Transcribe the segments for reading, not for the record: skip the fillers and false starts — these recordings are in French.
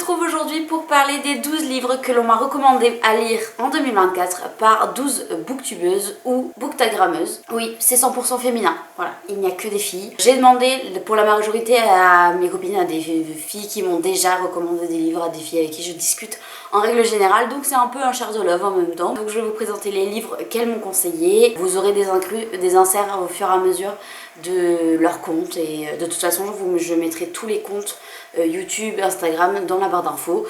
retrouve aujourd'hui pour parler des 12 livres que l'on m'a recommandé à lire en 2024 par 12 booktubeuses ou booktagrammeuses. Oui, c'est 100% féminin, voilà, il n'y a que des filles. J'ai demandé pour la majorité à mes copines, à des filles qui m'ont déjà recommandé des livres, à des filles avec qui je discute en règle générale, donc c'est un peu un share the love en même temps. Donc je vais vous présenter les livres qu'elles m'ont conseillés. Vous aurez des inserts au fur et à mesure de leurs comptes et de toute façon je mettrai tous les comptes YouTube, Instagram dans la barre d'infos.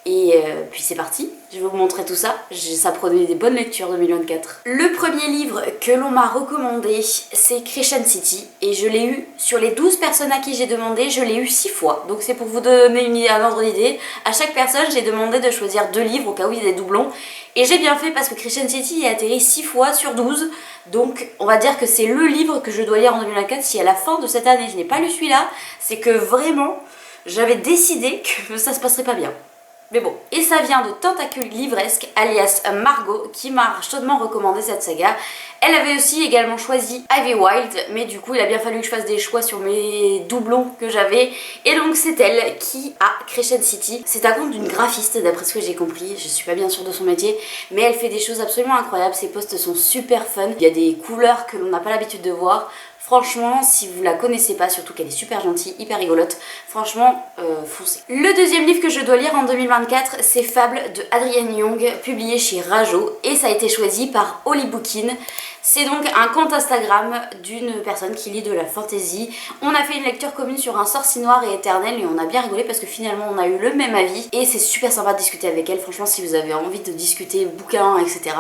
Et puis c'est parti, je vais vous montrer tout ça. Ça produit des bonnes lectures 2024. Le premier livre que l'on m'a recommandé, c'est Crescent City. Et je l'ai eu, sur les 12 personnes à qui j'ai demandé, je l'ai eu 6 fois. Donc c'est pour vous donner un ordre d'idée. À chaque personne, j'ai demandé de choisir 2 livres au cas où il y a des doublons. Et j'ai bien fait parce que Crescent City est atterri 6 fois sur 12. Donc on va dire que c'est le livre que je dois lire en 2024 si à la fin de cette année je n'ai pas lu celui-là. C'est que vraiment, j'avais décidé que ça se passerait pas bien. Mais bon, et ça vient de Tentacule Livresque, alias Margot, qui m'a chaudement recommandé cette saga. Elle avait aussi également choisi Ivy Wild, mais du coup il a bien fallu que je fasse des choix sur mes doublons que j'avais. Et donc c'est elle qui a Crescent City. C'est un conte d'une graphiste d'après ce que j'ai compris, je suis pas bien sûre de son métier, mais elle fait des choses absolument incroyables, ses posts sont super fun. Il y a des couleurs que l'on n'a pas l'habitude de voir. Franchement, si vous la connaissez pas, surtout qu'elle est super gentille, hyper rigolote, franchement, foncez. Le deuxième livre que je dois lire en 2024, c'est Fable de Adrienne Young, publié chez Rajo, et ça a été choisi par Holly Bookin. C'est donc un compte Instagram d'une personne qui lit de la fantasy. On a fait une lecture commune sur Un sorcier noir et éternel et on a bien rigolé parce que finalement on a eu le même avis. Et c'est super sympa de discuter avec elle. Franchement, si vous avez envie de discuter bouquins, etc.,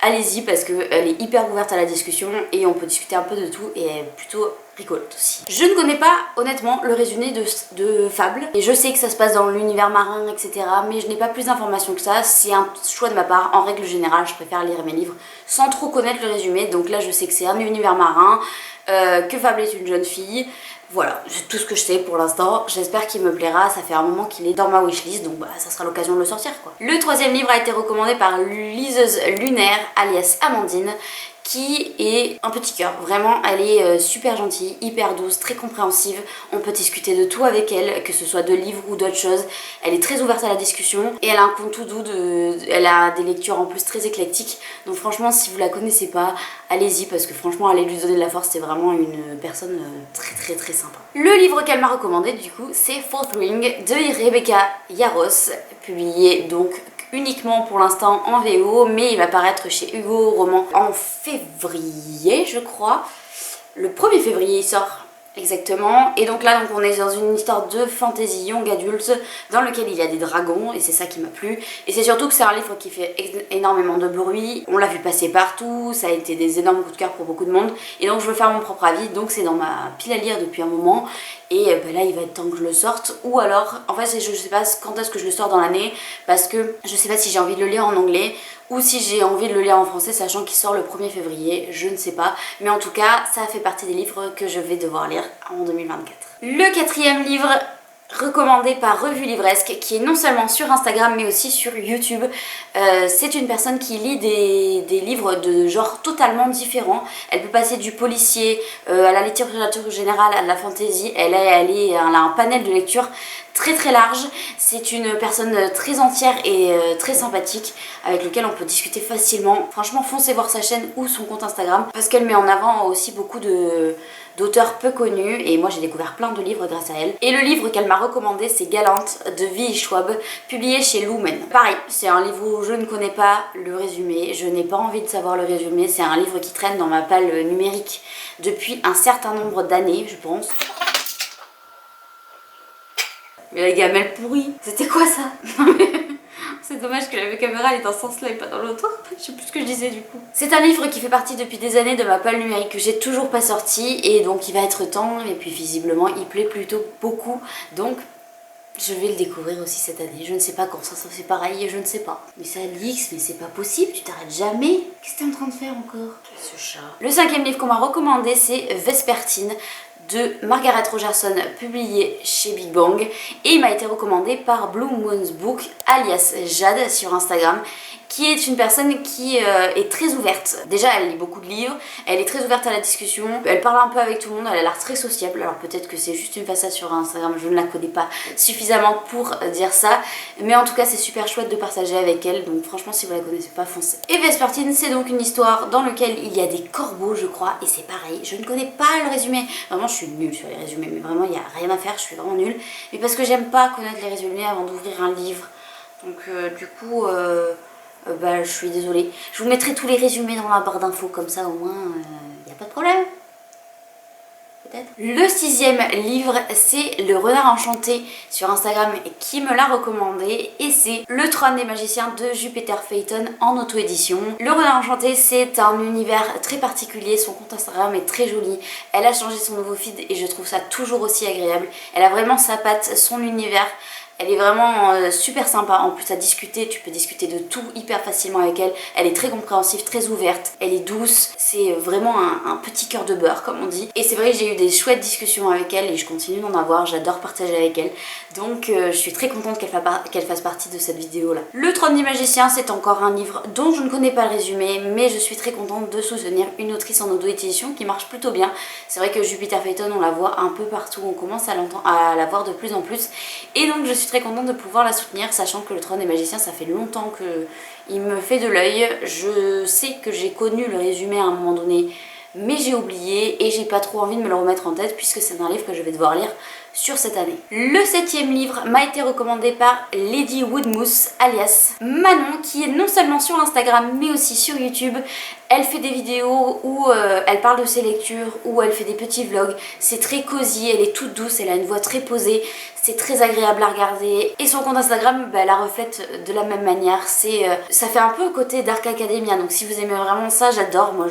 allez-y parce qu'elle est hyper ouverte à la discussion et on peut discuter un peu de tout et elle est plutôt rigolote aussi. Je ne connais pas honnêtement le résumé de Fable et je sais que ça se passe dans l'univers marin, etc., mais je n'ai pas plus d'informations que ça. C'est un choix de ma part. En règle générale, je préfère lire mes livres sans trop connaître le résumé. Donc là je sais que c'est un univers marin, que Fable est une jeune fille. Voilà, c'est tout ce que je sais pour l'instant. J'espère qu'il me plaira, ça fait un moment qu'il est dans ma wishlist, donc bah, ça sera l'occasion de le sortir quoi. Le troisième livre a été recommandé par Liseuse Lunaire, alias Amandine, qui est un petit cœur. Vraiment, elle est super gentille, hyper douce, très compréhensive. On peut discuter de tout avec elle, que ce soit de livres ou d'autres choses. Elle est très ouverte à la discussion et elle a un compte tout doux, elle a des lectures en plus très éclectiques. Donc franchement, si vous la connaissez pas, allez-y parce que franchement, allez lui donner de la force. C'est vraiment une personne très sympa. Le livre qu'elle m'a recommandé du coup, c'est Fourth Ring de Rebecca Yarros, publié donc uniquement pour l'instant en VO, mais il va paraître chez Hugo Roman en février je crois. Le 1er février il sort exactement, et donc là on est dans une histoire de fantasy young adulte dans lequel il y a des dragons et c'est ça qui m'a plu, et c'est surtout que c'est un livre qui fait énormément de bruit, on l'a vu passer partout, ça a été des énormes coups de cœur pour beaucoup de monde et donc je veux faire mon propre avis, donc c'est dans ma pile à lire depuis un moment et ben là il va être temps que je le sorte, ou alors en fait je sais pas quand est-ce que je le sors dans l'année parce que je sais pas si j'ai envie de le lire en anglais ou si j'ai envie de le lire en français, sachant qu'il sort le 1er février, je ne sais pas. Mais en tout cas, ça fait partie des livres que je vais devoir lire en 2024. Le quatrième livre recommandé par Revue Livresque, qui est non seulement sur Instagram mais aussi sur YouTube. C'est une personne qui lit des livres de genre totalement différents. Elle peut passer du policier à la littérature générale, à la fantasy. Elle a un panel de lecture très large. C'est une personne très entière et très sympathique avec lequel on peut discuter facilement. Franchement, foncez voir sa chaîne ou son compte Instagram parce qu'elle met en avant aussi beaucoup d'auteurs peu connus et moi j'ai découvert plein de livres grâce à elle. Et le livre qu'elle m'a recommandé, c'est Galante de Vi Schwab, publié chez Lumen. Pareil, c'est un livre où je ne connais pas le résumé, je n'ai pas envie de savoir le résumé, c'est un livre qui traîne dans ma palle numérique depuis un certain nombre d'années je pense. Mais la gamelle pourrie, c'était quoi ça? C'est dommage que la caméra elle est dans ce sens-là et pas dans l'autre. Je sais plus ce que je disais du coup. C'est un livre qui fait partie depuis des années de ma palle numérique que j'ai toujours pas sorti et donc il va être temps, et puis visiblement il plaît plutôt beaucoup. Donc je vais le découvrir aussi cette année. Je ne sais pas quand ça c'est pareil, je ne sais pas. Mais ça Alix, mais c'est pas possible, tu t'arrêtes jamais. Qu'est-ce que t'es en train de faire encore? Ce chat. Le cinquième livre qu'on m'a recommandé, c'est Vespertine de Margaret Rogerson, publié chez Big Bang, et il m'a été recommandé par Blue Moon's Book alias Jade sur Instagram, qui est une personne qui est très ouverte. Déjà elle lit beaucoup de livres, elle est très ouverte à la discussion, elle parle un peu avec tout le monde, elle a l'air très sociable. Alors peut-être que c'est juste une façade sur Instagram, je ne la connais pas suffisamment pour dire ça, mais en tout cas c'est super chouette de partager avec elle, donc franchement si vous la connaissez pas, foncez. Et Vespertine, c'est donc une histoire dans laquelle il y a des corbeaux je crois, et c'est pareil, je ne connais pas le résumé, vraiment je suis nulle sur les résumés, mais vraiment il n'y a rien à faire, je suis vraiment nulle, mais parce que j'aime pas connaître les résumés avant d'ouvrir un livre, donc du coup bah je suis désolée. Je vous mettrai tous les résumés dans la barre d'infos, comme ça au moins il n'y a pas de problème. Le 6e livre, c'est Le Renard Enchanté sur Instagram qui me l'a recommandé, et c'est Le Trône des Magiciens de Jupiter Phaeton en auto-édition. Le Renard Enchanté, c'est un univers très particulier, son compte Instagram est très joli, elle a changé son nouveau feed et je trouve ça toujours aussi agréable. Elle a vraiment sa patte, son univers. Elle est vraiment super sympa, en plus à discuter, tu peux discuter de tout hyper facilement avec elle. Elle est très compréhensive, très ouverte, elle est douce, c'est vraiment un petit cœur de beurre comme on dit. Et c'est vrai que j'ai eu des chouettes discussions avec elle et je continue d'en avoir, j'adore partager avec elle. Donc je suis très contente qu'elle fasse partie de cette vidéo là. Le Trône des Magiciens, c'est encore un livre dont je ne connais pas le résumé, mais je suis très contente de soutenir une autrice en auto-édition qui marche plutôt bien. C'est vrai que Jupiter Phaeton, on la voit un peu partout, on commence à la voir de plus en plus. Et donc je suis très contente de pouvoir la soutenir, sachant que Le Trône des Magiciens, ça fait longtemps qu'il me fait de l'œil. Je sais que j'ai connu le résumé à un moment donné, mais j'ai oublié et j'ai pas trop envie de me le remettre en tête puisque c'est un livre que je vais devoir lire sur cette année. Le 7e livre m'a été recommandé par Lady Woodmousse alias Manon, qui est non seulement sur Instagram mais aussi sur YouTube. Elle fait des vidéos où elle parle de ses lectures, où elle fait des petits vlogs. C'est très cosy, elle est toute douce, elle a une voix très posée. C'est très agréable à regarder. Et son compte Instagram, bah, la reflète de la même manière. Ça fait un peu côté Dark Academia. Donc si vous aimez vraiment ça, j'adore. Moi,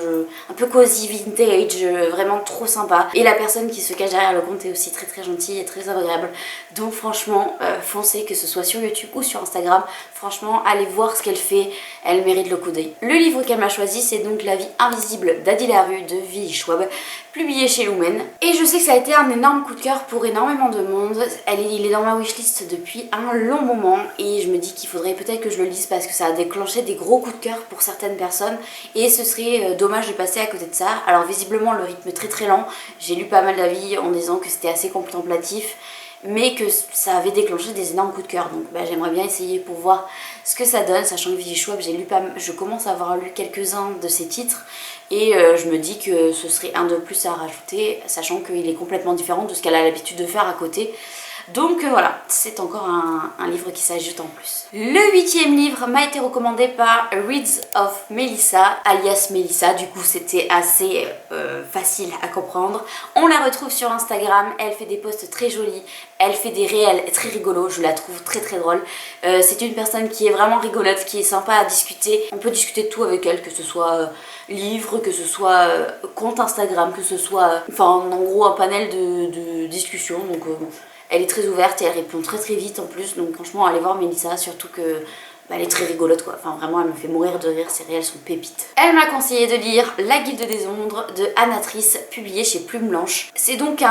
un peu cosy, vintage, vraiment trop sympa. Et la personne qui se cache derrière le compte est aussi très très gentille et très agréable. Donc franchement, foncez, que ce soit sur YouTube ou sur Instagram. Franchement, allez voir ce qu'elle fait. Elle mérite le coup d'œil. Le livre qu'elle m'a choisi, c'est donc La vie invisible d'Adi Larue de Vili Schwab, publié chez Lumen. Et je sais que ça a été un énorme coup de cœur pour énormément de monde. Il est dans ma wishlist depuis un long moment et je me dis qu'il faudrait peut-être que je le lise parce que ça a déclenché des gros coups de cœur pour certaines personnes et ce serait dommage de passer à côté de ça. Alors visiblement le rythme est très très lent, j'ai lu pas mal d'avis en disant que c'était assez contemplatif, mais que ça avait déclenché des énormes coups de cœur, donc bah, j'aimerais bien essayer pour voir ce que ça donne, sachant que Vili Schwab, je commence à avoir lu quelques-uns de ses titres et je me dis que ce serait un de plus à rajouter, sachant qu'il est complètement différent de ce qu'elle a l'habitude de faire à côté. Donc voilà, c'est encore un livre qui s'ajoute en plus. Le 8e livre m'a été recommandé par Reads of Melissa, alias Melissa, du coup c'était assez facile à comprendre. On la retrouve sur Instagram, elle fait des posts très jolis, elle fait des réels très rigolos, je la trouve très très drôle. C'est une personne qui est vraiment rigolote, qui est sympa à discuter. On peut discuter de tout avec elle, que ce soit livre, que ce soit compte Instagram, que ce soit enfin en gros un panel de discussion. Donc elle est très ouverte et elle répond très très vite en plus, donc franchement allez voir Melissa, surtout que bah, elle est très rigolote quoi, enfin vraiment elle me fait mourir de rire, ses réels sont pépites. Elle m'a conseillé de lire La Guilde des Ombres de Anatrice, publiée chez Plume Blanche. C'est donc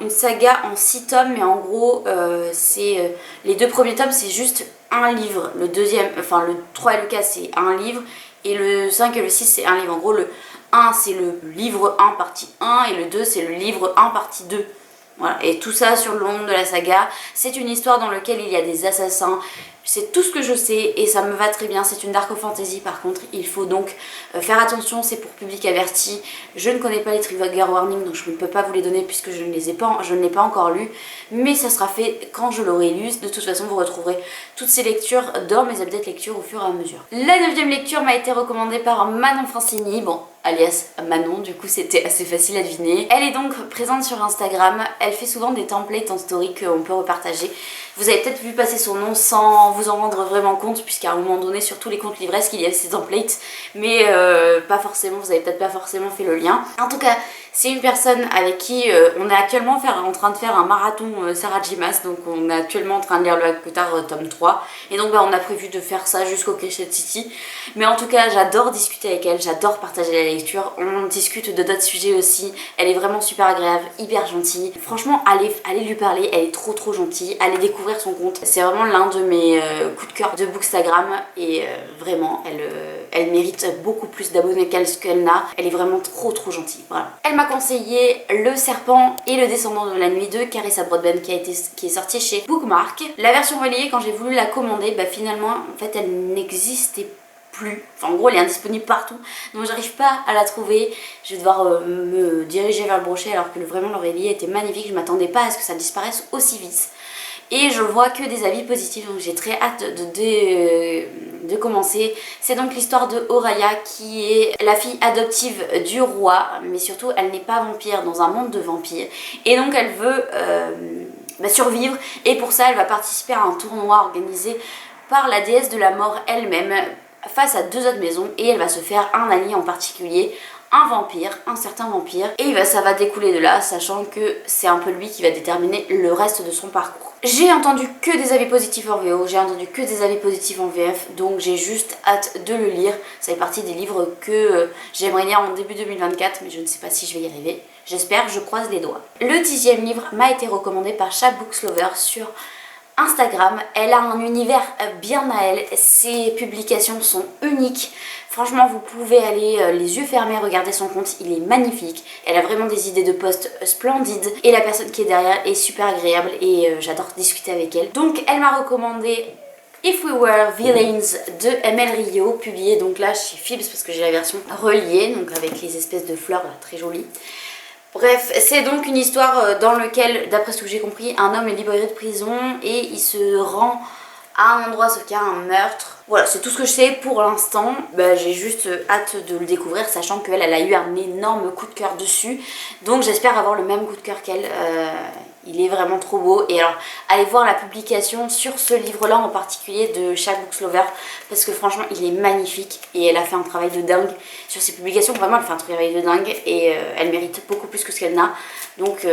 une saga en 6 tomes, mais en gros les 2 premiers tomes c'est juste un livre, le deuxième, enfin le 3 et le 4 c'est un livre, et le 5 et le 6 c'est un livre. En gros le 1 c'est le livre 1 partie 1 et le 2 c'est le livre 1 partie 2. Voilà, et tout ça sur le long de la saga. C'est une histoire dans laquelle il y a des assassins. C'est tout ce que je sais et ça me va très bien. C'est une dark fantasy par contre. Il faut donc faire attention, c'est pour public averti. Je ne connais pas les trigger warnings donc je ne peux pas vous les donner puisque je ne l'ai pas encore lu. Mais ça sera fait quand je l'aurai lu. De toute façon vous retrouverez toutes ces lectures dans mes updates lecture au fur et à mesure. La 9e lecture m'a été recommandée par Manon Francini. Bon, alias Manon, du coup c'était assez facile à deviner. Elle est donc présente sur Instagram, elle fait souvent des templates en story qu'on peut repartager. Vous avez peut-être vu passer son nom sans vous en rendre vraiment compte, puisqu'à un moment donné sur tous les comptes livresques il y avait ces templates, mais pas forcément, vous avez peut-être pas forcément fait le lien. En tout cas, C'est une personne avec qui on est actuellement en train de faire un marathon Sarah J. Maas, donc on est actuellement en train de lire le Harry tome 3, et donc on a prévu de faire ça jusqu'au Crescent City. Mais en tout cas, j'adore discuter avec elle, j'adore partager la lecture, on discute de d'autres sujets aussi, elle est vraiment super agréable, hyper gentille. Franchement, allez lui parler, elle est trop gentille, allez découvrir son compte. C'est vraiment l'un de mes coups de cœur de Bookstagram, et vraiment, elle mérite beaucoup plus d'abonnés qu'elle n'a. Elle est vraiment trop gentille, voilà. Elle m'a conseillé Le Serpent et le Descendant de la Nuit de Carissa Broadbent qui est sorti chez Bookmark. La version reliée, quand j'ai voulu la commander, bah finalement en fait elle n'existait plus. Enfin en gros elle est indisponible partout, donc j'arrive pas à la trouver. Je vais devoir me diriger vers le brochet alors que vraiment le relié était magnifique. Je m'attendais pas à ce que ça disparaisse aussi vite. Et je vois que des avis positifs, donc j'ai très hâte de commencer. C'est donc l'histoire de Oraya qui est la fille adoptive du roi, mais surtout elle n'est pas vampire dans un monde de vampires. Et donc elle veut survivre, et pour ça elle va participer à un tournoi organisé par la déesse de la mort elle-même face à 2 autres maisons, et elle va se faire un allié en particulier, un vampire, un certain vampire, et ça va découler de là, sachant que c'est un peu lui qui va déterminer le reste de son parcours. J'ai entendu que des avis positifs en VO, j'ai entendu que des avis positifs en VF, donc j'ai juste hâte de le lire. Ça fait partie des livres que j'aimerais lire en début 2024, mais je ne sais pas si je vais y arriver. J'espère, je croise les doigts. Le 10e livre m'a été recommandé par Cha Bookslover sur Instagram. Elle a un univers bien à elle, ses publications sont uniques. Franchement, vous pouvez aller les yeux fermés regarder son compte, il est magnifique. Elle a vraiment des idées de posts splendides et la personne qui est derrière est super agréable, et j'adore discuter avec elle. Donc elle m'a recommandé If We Were Villains de ML Rio, publié donc là chez Phibs parce que j'ai la version reliée, donc avec les espèces de fleurs là, très jolies. Bref, c'est donc une histoire dans laquelle, d'après ce que j'ai compris, un homme est libéré de prison et il se rend à un endroit sauf qu'il y a un meurtre. Voilà, c'est tout ce que je sais pour l'instant. J'ai juste hâte de le découvrir, sachant qu'elle a eu un énorme coup de cœur dessus. Donc j'espère avoir le même coup de cœur qu'elle. Il est vraiment trop beau. Et alors, allez voir la publication sur ce livre-là en particulier de Cha Bookslover, parce que franchement, il est magnifique et elle a fait un travail de dingue sur ses publications. Vraiment, elle fait un travail de dingue et elle mérite beaucoup plus que ce qu'elle n'a. Donc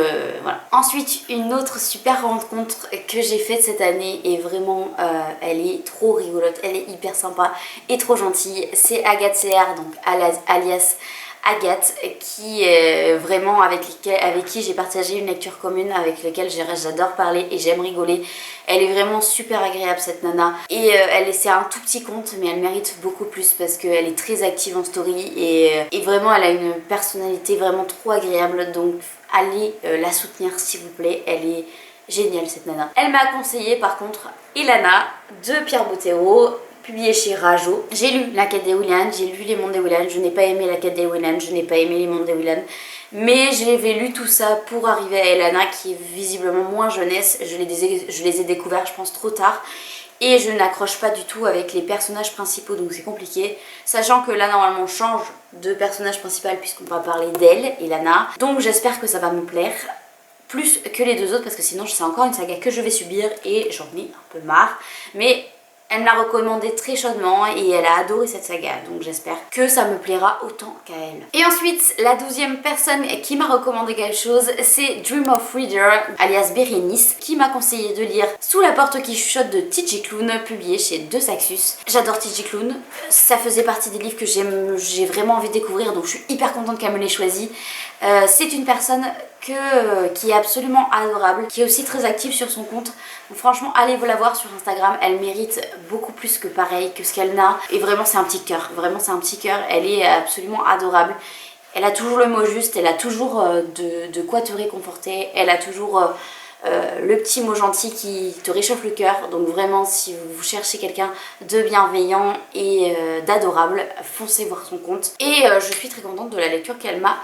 voilà. Ensuite, une autre super rencontre que j'ai faite cette année, et vraiment, elle est trop rigolote, elle est hyper sympa et trop gentille. C'est Agathe CR, donc alias Agathe, qui est vraiment avec qui j'ai partagé une lecture commune, avec laquelle j'adore parler et j'aime rigoler. Elle est vraiment super agréable cette nana, et c'est un tout petit compte mais elle mérite beaucoup plus parce qu'elle est très active en story, et vraiment elle a une personnalité vraiment trop agréable, donc allez la soutenir s'il vous plaît, elle est géniale cette nana. Elle m'a conseillé par contre Ilana de Pierre Bottero, publié chez Rajo. J'ai lu La Quête des Willan, j'ai lu Les Mondes des Willan, je n'ai pas aimé La Quête des Willan, je n'ai pas aimé Les Mondes des Willan, mais j'avais lu tout ça pour arriver à Elana qui est visiblement moins jeunesse. Je les ai découverts je pense trop tard, et je n'accroche pas du tout avec les personnages principaux, donc c'est compliqué, sachant que là normalement on change de personnage principal puisqu'on va parler d'elle, Elana, donc j'espère que ça va me plaire plus que les 2 autres, parce que sinon c'est encore une saga que je vais subir et j'en ai un peu marre. Mais elle me l'a recommandé très chaudement et elle a adoré cette saga, donc j'espère que ça me plaira autant qu'à elle. Et ensuite, la 12e personne qui m'a recommandé quelque chose, c'est Dream of Reader, alias Bérénice, qui m'a conseillé de lire Sous la porte qui chuchote de TJ Klune, publié chez De Saxus. J'adore TJ Klune, ça faisait partie des livres que j'ai vraiment envie de découvrir, donc je suis hyper contente qu'elle me l'ait choisi. C'est une personne qui est absolument adorable, qui est aussi très active sur son compte. Donc franchement, allez vous la voir sur Instagram, elle mérite beaucoup plus que pareil, que ce qu'elle n'a. Et vraiment c'est un petit cœur, vraiment c'est un petit cœur, elle est absolument adorable. Elle a toujours le mot juste, elle a toujours de quoi te réconforter, elle a toujours le petit mot gentil qui te réchauffe le cœur. Donc vraiment, si vous cherchez quelqu'un de bienveillant et d'adorable, foncez voir son compte. Et je suis très contente de la lecture qu'elle m'a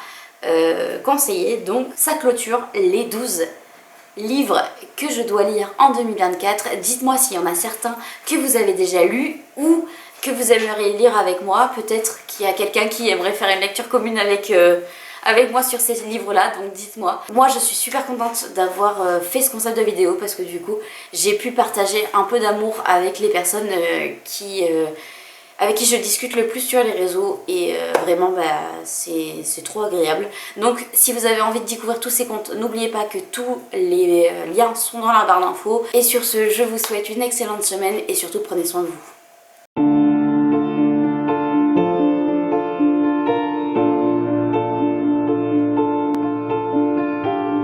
conseillé. Donc ça clôture les 12 livres que je dois lire en 2024. Dites-moi s'il y en a certains que vous avez déjà lus ou que vous aimeriez lire avec moi. Peut-être qu'il y a quelqu'un qui aimerait faire une lecture commune avec moi sur ces livres-là, donc dites-moi. Moi, je suis super contente d'avoir fait ce concept de vidéo parce que du coup, j'ai pu partager un peu d'amour avec les personnes avec qui je discute le plus sur les réseaux et vraiment bah, c'est trop agréable. Donc si vous avez envie de découvrir tous ces comptes, n'oubliez pas que tous les liens sont dans la barre d'infos. Et sur ce, je vous souhaite une excellente semaine et surtout prenez soin de vous.